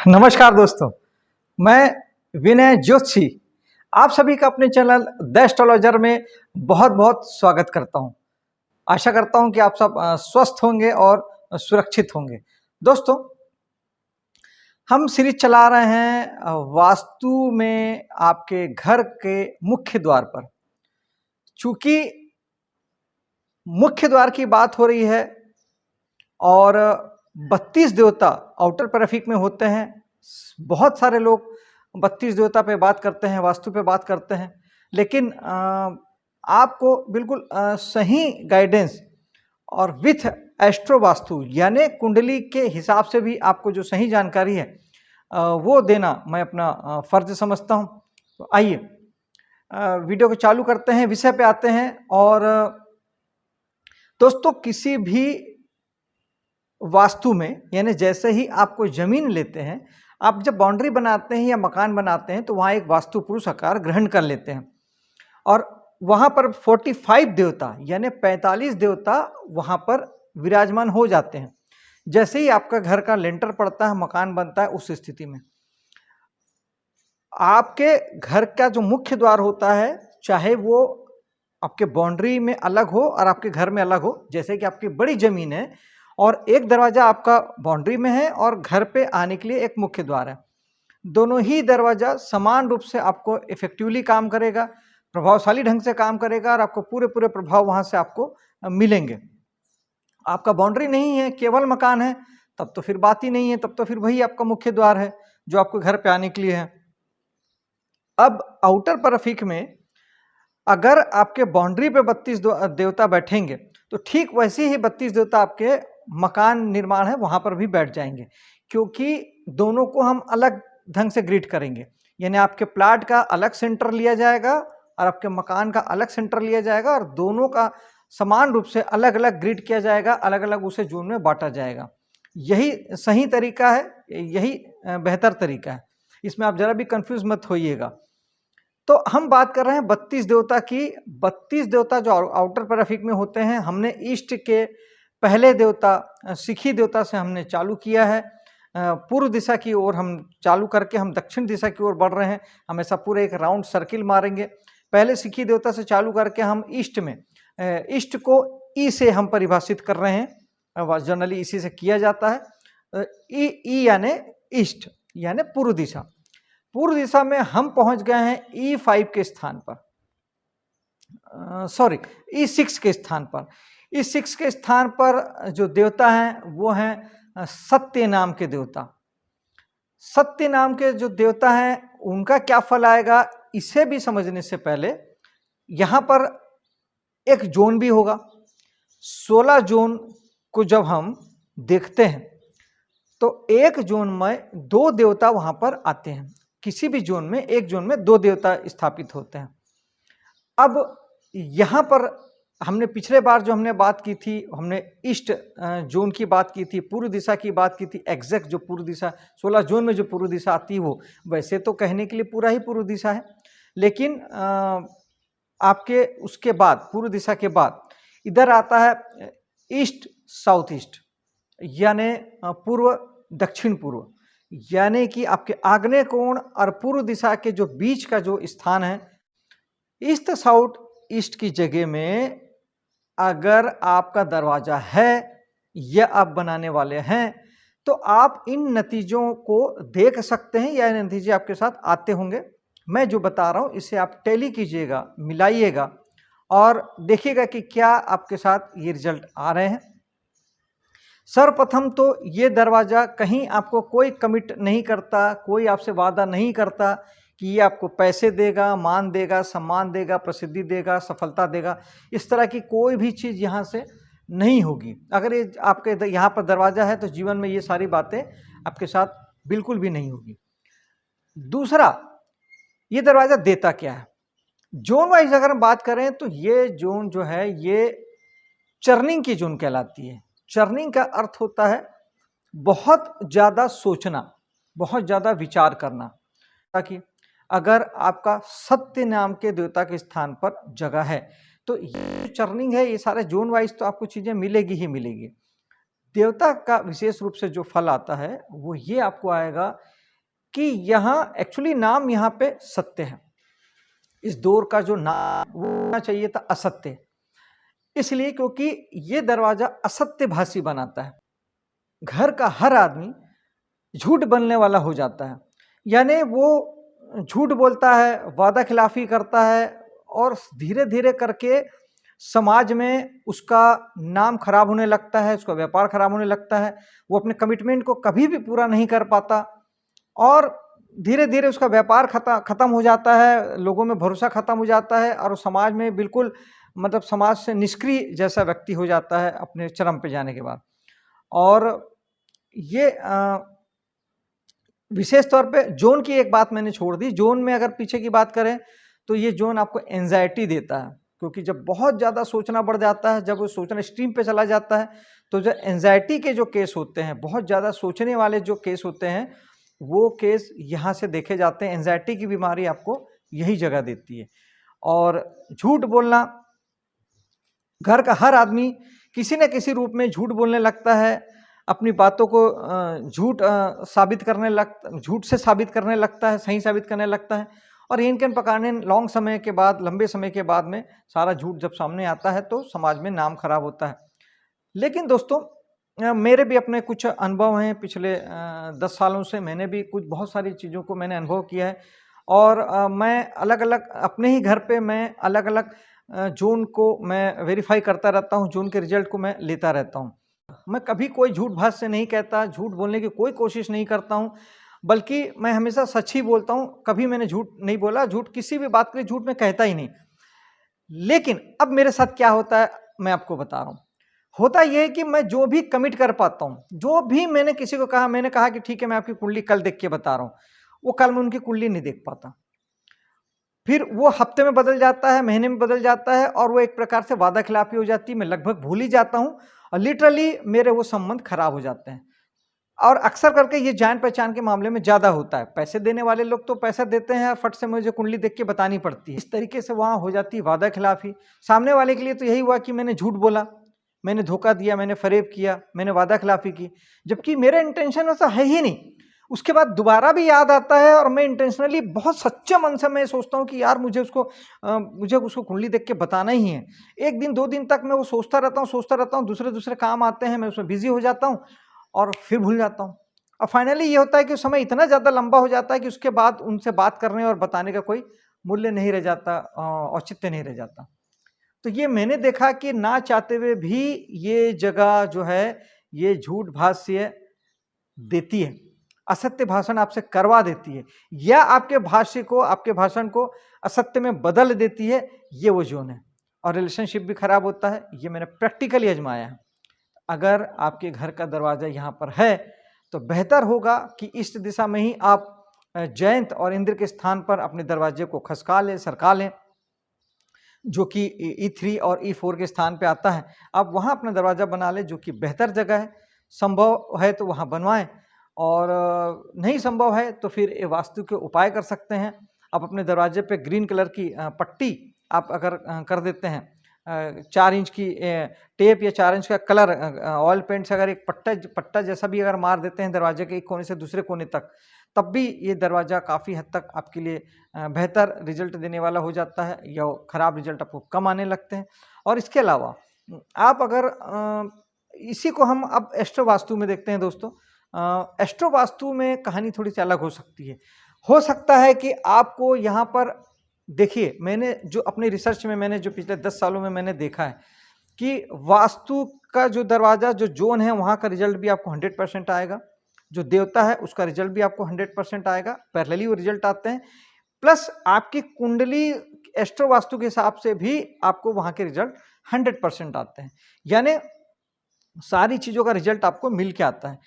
नमस्कार दोस्तों, मैं विनय जोशी आप सभी का अपने चैनल द एस्ट्रोलॉजर में बहुत बहुत स्वागत करता हूं। आशा करता हूं कि आप सब स्वस्थ होंगे और सुरक्षित होंगे। दोस्तों, हम सीरीज चला रहे हैं वास्तु में आपके घर के मुख्य द्वार पर। चूंकि मुख्य द्वार की बात हो रही है और 32 देवता आउटर पैराफिक में होते हैं। बहुत सारे लोग 32 देवता पे बात करते हैं, वास्तु पे बात करते हैं, लेकिन आपको बिल्कुल सही गाइडेंस और विथ एस्ट्रो वास्तु यानी कुंडली के हिसाब से भी आपको जो सही जानकारी है वो देना मैं अपना फर्ज समझता हूं। तो आइए वीडियो को चालू करते हैं, विषय पे आते हैं। और दोस्तों, किसी भी वास्तु में यानी जैसे ही आपको जमीन लेते हैं, आप जब बाउंड्री बनाते हैं या मकान बनाते हैं तो वहां एक वास्तु पुरुष आकार ग्रहण कर लेते हैं और वहां पर 45 देवता यानी 45 देवता वहां पर विराजमान हो जाते हैं। जैसे ही आपका घर का लेंटर पड़ता है, मकान बनता है, उस स्थिति में आपके घर का जो मुख्य द्वार होता है, चाहे वो आपके बाउंड्री में अलग हो और आपके घर में अलग हो, जैसे कि आपकी बड़ी जमीन है और एक दरवाजा आपका बाउंड्री में है और घर पे आने के लिए एक मुख्य द्वार है, दोनों ही दरवाजा समान रूप से आपको इफेक्टिवली काम करेगा, प्रभावशाली ढंग से काम करेगा और आपको पूरे पूरे प्रभाव वहां से आपको मिलेंगे। आपका बाउंड्री नहीं है, केवल मकान है, तब तो फिर बात ही नहीं है, तब तो फिर वही आपका मुख्य द्वार है जो आपको घर पे आने के लिए है। अब आउटर पैराफिक में अगर आपके बाउंड्री पे 32 देवता बैठेंगे तो ठीक वैसे ही 32 देवता आपके मकान निर्माण है वहां पर भी बैठ जाएंगे, क्योंकि दोनों को हम अलग ढंग से ग्रिड करेंगे। यानी आपके प्लाट का अलग सेंटर लिया जाएगा और आपके मकान का अलग सेंटर लिया जाएगा और दोनों का समान रूप से अलग अलग ग्रिड किया जाएगा, अलग अलग उसे जोन में बांटा जाएगा। यही सही तरीका है, यही बेहतर तरीका है। इसमें आप जरा भी कंफ्यूज मत होइएगा। तो हम बात कर रहे हैं 32 देवता की। 32 देवता जो आउटर पैराफिक में होते हैं, हमने ईस्ट के पहले देवता सिखी देवता से हमने चालू किया है। पूर्व दिशा की ओर हम चालू करके हम दक्षिण दिशा की ओर बढ़ रहे हैं। हम ऐसा पूरे एक राउंड सर्किल मारेंगे। पहले सिखी देवता से चालू करके हम ईस्ट में, ईस्ट को ई से हम परिभाषित कर रहे हैं, जनरली इसी से किया जाता है। ई यानी ईस्ट यानी पूर्व दिशा। पूर्व दिशा में हम पहुंच गए हैं E5 के स्थान पर, सॉरी E6 के स्थान पर। E6 के स्थान पर जो देवता हैं वो हैं सत्य नाम के देवता। सत्य नाम के जो देवता हैं उनका क्या फल आएगा, इसे भी समझने से पहले यहां पर एक जोन भी होगा। 16 जोन को जब हम देखते हैं तो एक जोन में 2 देवता वहां पर आते हैं। किसी भी जोन में, एक जोन में 2 देवता स्थापित होते हैं। अब यहां पर हमने पिछले बार जो हमने बात की थी, हमने ईस्ट जोन की बात की थी, पूर्व दिशा की बात की थी। एग्जैक्ट जो पूर्व दिशा 16 जोन में जो पूर्व दिशा आती है वो वैसे तो कहने के लिए पूरा ही पूर्व दिशा है, लेकिन आपके उसके बाद पूर्व दिशा के बाद इधर आता है ईस्ट साउथ ईस्ट यानी पूर्व दक्षिण पूर्व, यानी कि आपके आग्नेय कोण और पूर्व दिशा के जो बीच का जो स्थान है, ईस्ट साउथ ईस्ट की जगह में अगर आपका दरवाजा है या आप बनाने वाले हैं तो आप इन नतीजों को देख सकते हैं या नतीजे आपके साथ आते होंगे। मैं जो बता रहा हूं इसे आप टैली कीजिएगा, मिलाइएगा और देखिएगा कि क्या आपके साथ ये रिजल्ट आ रहे हैं। सर्वप्रथम तो ये दरवाजा कहीं आपको कोई कमिट नहीं करता, कोई आपसे वादा नहीं करता कि ये आपको पैसे देगा, मान देगा, सम्मान देगा, प्रसिद्धि देगा, सफलता देगा। इस तरह की कोई भी चीज़ यहाँ से नहीं होगी। अगर ये आपके यहाँ पर दरवाजा है तो जीवन में ये सारी बातें आपके साथ बिल्कुल भी नहीं होगी। दूसरा, ये दरवाजा देता क्या है? जोन वाइज अगर हम बात करें तो ये जोन जो है ये चर्निंग की जोन कहलाती है। चर्निंग का अर्थ होता है बहुत ज़्यादा सोचना, बहुत ज़्यादा विचार करना। ताकि अगर आपका सत्य नाम के देवता के स्थान पर जगह है तो ये चर्निंग है, ये सारे जोन वाइज तो आपको चीज़ें मिलेगी ही मिलेगी। देवता का विशेष रूप से जो फल आता है वो ये आपको आएगा कि यहाँ एक्चुअली नाम यहाँ पे सत्य है। इस दौर का जो नाम वो होना चाहिए था असत्य, इसलिए क्योंकि ये दरवाजा असत्य भाषी बनाता है। घर का हर आदमी झूठ बोलने वाला हो जाता है, यानी वो झूठ बोलता है, वादा खिलाफी करता है और धीरे धीरे करके समाज में उसका नाम खराब होने लगता है, उसका व्यापार खराब होने लगता है। वो अपने कमिटमेंट को कभी भी पूरा नहीं कर पाता और धीरे धीरे उसका व्यापार खत्म हो जाता है, लोगों में भरोसा खत्म हो जाता है और समाज में बिल्कुल मतलब समाज से निष्क्रिय जैसा व्यक्ति हो जाता है अपने चरम पे जाने के बाद। और ये विशेष तौर पे जोन की एक बात मैंने छोड़ दी। जोन में अगर पीछे की बात करें तो ये जोन आपको एंजाइटी देता है, क्योंकि जब बहुत ज़्यादा सोचना बढ़ जाता है, जब वो सोचना स्ट्रीम पे चला जाता है, तो जो एंजाइटी के जो केस होते हैं, बहुत ज़्यादा सोचने वाले जो केस होते हैं, वो केस यहाँ से देखे जाते हैं। एंजाइटी की बीमारी आपको यही जगह देती है। और झूठ बोलना, घर का हर आदमी किसी न किसी रूप में झूठ बोलने लगता है, अपनी बातों को झूठ से साबित करने लगता है, सही साबित करने लगता है। और इनके पकाने लॉन्ग समय के बाद, लंबे समय के बाद में सारा झूठ जब सामने आता है तो समाज में नाम खराब होता है। लेकिन दोस्तों मेरे भी अपने कुछ अनुभव हैं पिछले 10 सालों से। मैंने भी कुछ बहुत सारी चीज़ों को मैंने अनुभव किया है और मैं अलग अलग अपने ही घर पे मैं अलग अलग जोन को मैं वेरीफाई करता रहता हूँ, जोन के रिजल्ट को मैं लेता रहता हूँ। मैं कभी कोई झूठ भाष्य नहीं कहता, झूठ बोलने की कोई कोशिश नहीं करता हूँ, बल्कि मैं हमेशा सच ही बोलता हूँ। कभी मैंने झूठ नहीं बोला, झूठ किसी भी बात के लिए झूठ मैं कहता ही नहीं। लेकिन अब मेरे साथ क्या होता है मैं आपको बता रहा हूँ। होता यह है कि मैं जो भी कमिट कर पाता हूँ, जो भी मैंने किसी को कहा, मैंने कहा कि ठीक है मैं आपकी कुंडली कल देख के बता रहा हूँ, वो कल मैं उनकी कुंडली नहीं देख पाता। फिर वो हफ्ते में बदल जाता है, महीने में बदल जाता है और वो एक प्रकार से वादा खिलाफी हो जाती है। मैं लगभग भूल ही जाता हूँ और लिटरली मेरे वो संबंध खराब हो जाते हैं। और अक्सर करके ये जान पहचान के मामले में ज़्यादा होता है। पैसे देने वाले लोग तो पैसा देते हैं, फट से मुझे कुंडली देख के बतानी पड़ती है। इस तरीके से वहाँ हो जाती है वादा खिलाफी। सामने वाले के लिए तो यही हुआ कि मैंने झूठ बोला, मैंने धोखा दिया, मैंने फरेब किया, मैंने वादा खिलाफी की, जबकि मेरा इंटेंशन ऐसा है ही नहीं। उसके बाद दोबारा भी याद आता है और मैं इंटेंशनली बहुत सच्चे मन से मैं सोचता हूँ कि यार मुझे उसको कुंडली देख के बताना ही है। 1 दिन 2 दिन तक मैं वो सोचता रहता हूँ, दूसरे काम आते हैं, मैं उसमें बिजी हो जाता हूँ और फिर भूल जाता हूँ। और फाइनली ये होता है कि समय इतना ज़्यादा लंबा हो जाता है कि उसके बाद उनसे बात करने और बताने का कोई मूल्य नहीं रह जाता, औचित्य नहीं रह जाता। तो ये मैंने देखा कि ना चाहते हुए भी ये जगह जो है, ये झूठ भाष्य देती है, असत्य भाषण आपसे करवा देती है, या आपके भाष्य को, आपके भाषण को असत्य में बदल देती है। ये वो जोन है और रिलेशनशिप भी खराब होता है। ये मैंने प्रैक्टिकली आजमाया है। अगर आपके घर का दरवाजा यहाँ पर है तो बेहतर होगा कि ईस्ट दिशा में ही आप जयंत और इंद्र के स्थान पर अपने दरवाजे को खसका लें, सरका लें, जो कि E3 और E4 के स्थान पे आता है। आप वहाँ अपना दरवाज़ा बना लें, जो कि बेहतर जगह है। संभव है तो वहाँ बनवाएं और नहीं संभव है तो फिर ये वास्तु के उपाय कर सकते हैं। आप अपने दरवाजे पे ग्रीन कलर की पट्टी आप अगर कर देते हैं, 4 इंच की टेप या 4 इंच का कलर ऑयल पेंट से अगर एक पट्टा जैसा भी अगर मार देते हैं दरवाजे के एक कोने से दूसरे कोने तक, तब भी ये दरवाज़ा काफ़ी हद तक आपके लिए बेहतर रिजल्ट देने वाला हो जाता है, या खराब रिजल्ट आपको कम आने लगते हैं। और इसके अलावा आप अगर इसी को हम अब एस्ट्रो वास्तु में देखते हैं दोस्तों। एस्ट्रो वास्तु में कहानी थोड़ी सी अलग हो सकती है। हो सकता है कि आपको यहाँ पर देखिए, मैंने जो अपनी रिसर्च में मैंने जो पिछले 10 सालों में मैंने देखा है कि वास्तु का जो दरवाज़ा, जो जोन है, वहाँ का रिजल्ट भी आपको 100% आएगा। जो देवता है उसका रिजल्ट भी आपको 100% आएगा। पैरेलली वो रिजल्ट आते हैं, प्लस आपकी कुंडली एस्ट्रो वास्तु के हिसाब से भी आपको वहाँ के रिजल्ट 100% आते हैं। यानी सारी चीज़ों का रिजल्ट आपको मिल के आता है।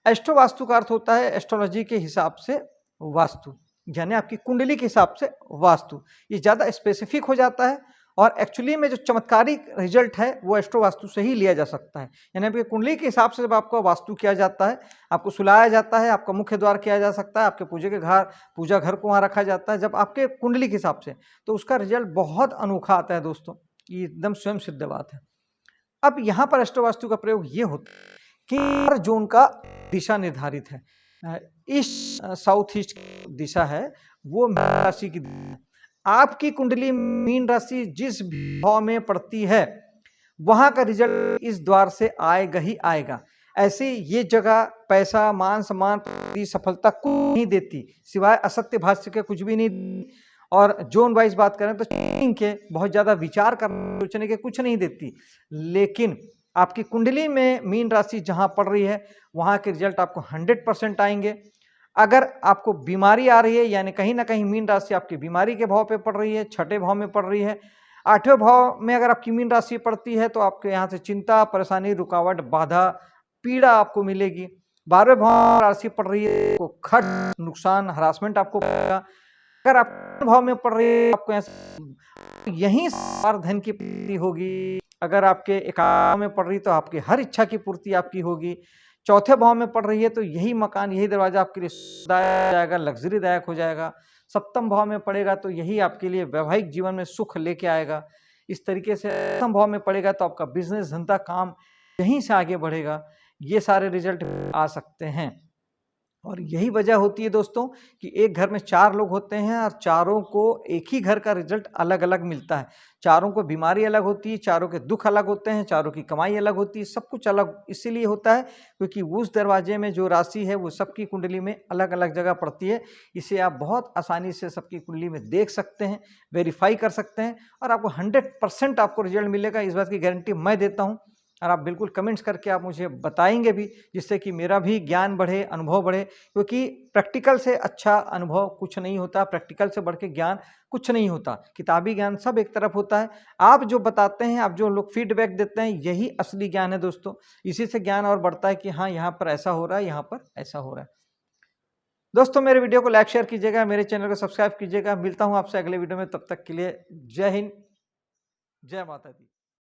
एस्ट्रो वास्तु का अर्थ होता है एस्ट्रोलॉजी के हिसाब से वास्तु, यानी आपकी कुंडली के हिसाब से वास्तु। ये ज़्यादा स्पेसिफिक हो जाता है और एक्चुअली में जो चमत्कारिक रिजल्ट है वो एस्ट्रो वास्तु से ही लिया जा सकता है। यानी आपकी कुंडली के हिसाब से जब आपका वास्तु किया जाता है, आपको सुलाया जाता है, आपका मुख्य द्वार किया जा सकता है, आपके पूजा घर को वहाँ रखा जाता है जब आपके कुंडली के हिसाब से, तो उसका रिजल्ट बहुत अनोखा आता है दोस्तों। ये एकदम स्वयं सिद्ध बात है। अब यहाँ पर एस्ट्रो वास्तु का प्रयोग ये होता है कि हर जोन का दिशा निर्धारित है। ईस्ट साउथ ईस्ट दिशा है वो मीन राशि की दिशा है। आपकी कुंडली मीन राशि जिस भाव में पड़ती है वहां का रिजल्ट इस द्वार से आएगा ही आएगा। ऐसे ये जगह पैसा, मान सम्मान, सफलता कुछ नहीं देती, सिवाय असत्य भाष्य के कुछ भी नहीं। और जोन वाइज बात करें तो के बहुत ज्यादा विचार करने सोचने के कुछ नहीं देती। लेकिन आपकी कुंडली में मीन राशि जहां पड़ रही है वहां के रिजल्ट आपको 100% आएंगे। अगर आपको बीमारी आ रही है, यानी कहीं ना कहीं मीन राशि आपकी बीमारी के भाव पे पड़ रही है, छठे भाव में पड़ रही है, आठवें भाव में अगर आपकी मीन राशि पड़ती है तो आपके यहाँ से चिंता, परेशानी, रुकावट, बाधा, पीड़ा आपको मिलेगी। 12वें भाव में राशि पड़ रही है तो खर्च, नुकसान, हरासमेंट आपको पड़ेगा। अगर आप भाव में पड़ रही है आपको यहीं धन की पूर्ति होगी। अगर आपके एकादश में पड़ रही तो आपकी हर इच्छा की पूर्ति आपकी होगी। चौथे भाव में पड़ रही है तो यही मकान, यही दरवाजा आपके लिए सुखदायक हो जाएगा, लग्जरीदायक हो जाएगा। सप्तम भाव में पड़ेगा तो यही आपके लिए वैवाहिक जीवन में सुख लेके आएगा। इस तरीके से सप्तम भाव में पड़ेगा तो आपका बिजनेस, धंधा, काम यहीं से आगे बढ़ेगा। ये सारे रिजल्ट आ सकते हैं। और यही वजह होती है दोस्तों कि एक घर में 4 लोग होते हैं और चारों को एक ही घर का रिजल्ट अलग अलग मिलता है। चारों को बीमारी अलग होती है, चारों के दुख अलग होते हैं, चारों की कमाई अलग होती है, सब कुछ अलग इसीलिए होता है क्योंकि उस दरवाजे में जो राशि है वो सबकी कुंडली में अलग अलग जगह पड़ती है। इसे आप बहुत आसानी से सबकी कुंडली में देख सकते हैं, वेरीफाई कर सकते हैं और आपको 100% आपको रिजल्ट मिलेगा, इस बात की गारंटी मैं देता हूँ। और आप बिल्कुल कमेंट्स करके आप मुझे बताएंगे भी, जिससे कि मेरा भी ज्ञान बढ़े, अनुभव बढ़े। क्योंकि प्रैक्टिकल से अच्छा अनुभव कुछ नहीं होता, प्रैक्टिकल से बढ़ के ज्ञान कुछ नहीं होता। किताबी ज्ञान सब एक तरफ होता है, आप जो बताते हैं, आप जो लोग फीडबैक देते हैं, यही असली ज्ञान है दोस्तों। इसी से ज्ञान और बढ़ता है कि हाँ यहाँ पर ऐसा हो रहा है, यहाँ पर ऐसा हो रहा है। दोस्तों मेरे वीडियो को लाइक शेयर कीजिएगा, मेरे चैनल को सब्सक्राइब कीजिएगा। मिलता हूँ आपसे अगले वीडियो में, तब तक के लिए जय हिंद, जय माता दी।